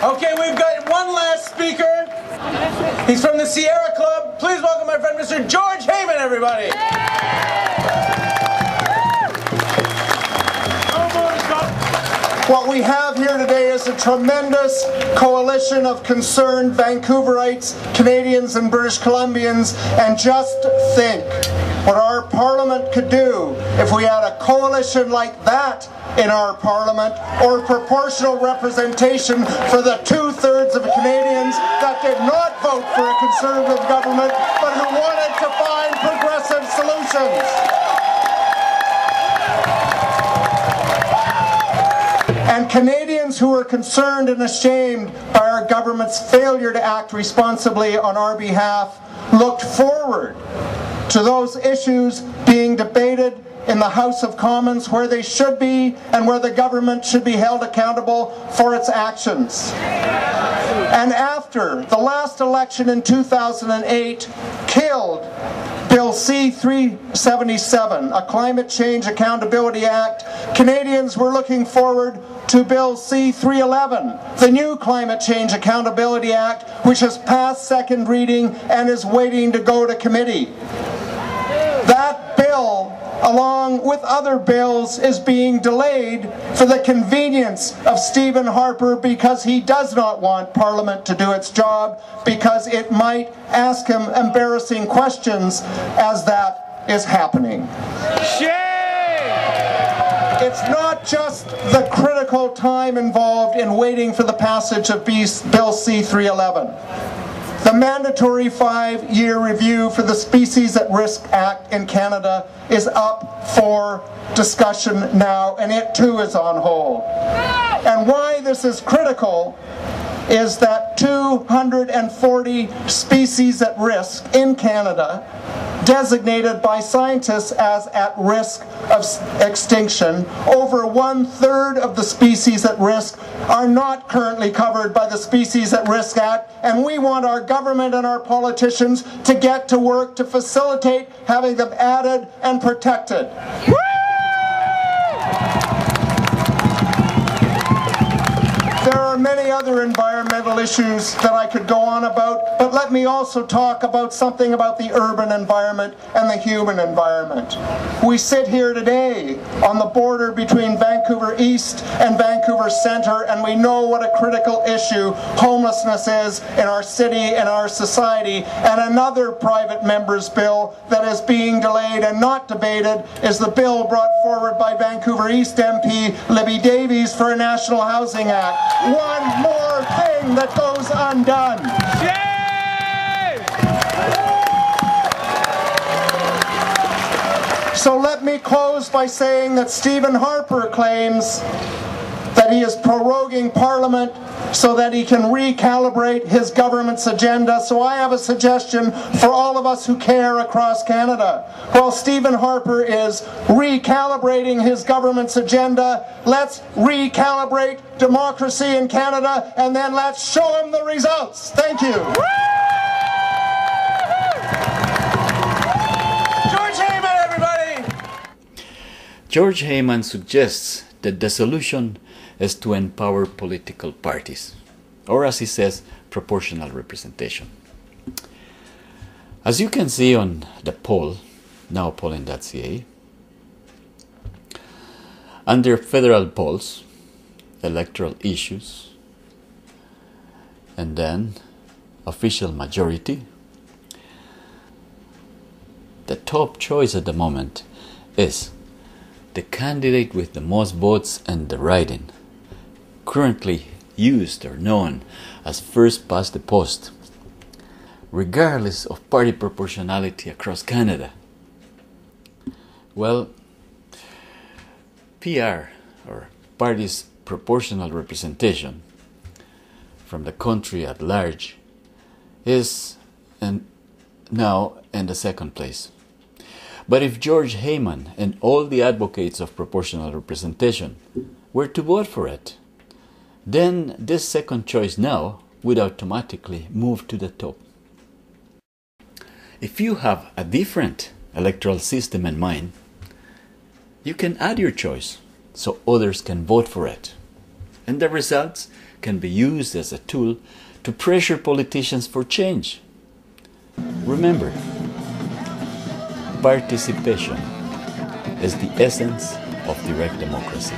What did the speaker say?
Okay, we've got one last speaker. He's from the Sierra Club. Please welcome my friend, Mr. George Heyman, everybody. What we have here today is a tremendous coalition of concerned Vancouverites, Canadians and British Columbians, and just think what our Parliament could do if we had a coalition like that in our Parliament, or proportional representation for the 2/3 of Canadians that did not vote for a Conservative government, but who wanted to find progressive solutions. And Canadians who are concerned and ashamed by our government's failure to act responsibly on our behalf looked forward to those issues being debated in the House of Commons, where they should be and where the government should be held accountable for its actions. And after the last election in 2008 killed Bill C-377, a Climate Change Accountability Act, Canadians were looking forward to Bill C-311, the new Climate Change Accountability Act, which has passed second reading and is waiting to go to committee. That bill, along with other bills, is being delayed for the convenience of Stephen Harper, because he does not want Parliament to do its job, because it might ask him embarrassing questions as that is happening. It's not just the critical time involved in waiting for the passage of Bill C-311. The mandatory 5-year review for the Species at Risk Act in Canada is up for discussion now, and it too is on hold. And why this is critical is that 240 species at risk in Canada, designated by scientists as at risk of extinction, over 1/3 of the species at risk are not currently covered by the Species at Risk Act, and we want our government and our politicians to get to work to facilitate having them added and protected. There are many other environmental issues that I could go on about, but let me also talk about something about the urban environment and the human environment. We sit here today on the border between Vancouver East and Vancouver Centre, and we know what a critical issue homelessness is in our city and our society. And another private member's bill that is being delayed and not debated is the bill brought forward by Vancouver East MP Libby Davies for a National Housing Act. One more thing that goes undone. So let me close by saying that Stephen Harper claims that he is proroguing Parliament so that he can recalibrate his government's agenda. So I have a suggestion for all of us who care across Canada. While Stephen Harper is recalibrating his government's agenda, let's recalibrate democracy in Canada, and then let's show him the results. Thank you. George Heyman, everybody! George Heyman suggests that the solution is to empower political parties, or as he says, proportional representation. As you can see on the poll, now polling.ca, under federal polls, electoral issues, and then official majority, the top choice at the moment is the candidate with the most votes in the riding, currently used or known as first past the post, regardless of party proportionality across Canada. Well, PR, or parties' proportional representation from the country at large, is now in the second place. But if George Heyman and all the advocates of proportional representation were to vote for it, then this second choice now would automatically move to the top. If you have a different electoral system in mind, you can add your choice so others can vote for it. And the results can be used as a tool to pressure politicians for change. Remember, participation is the essence of direct democracy.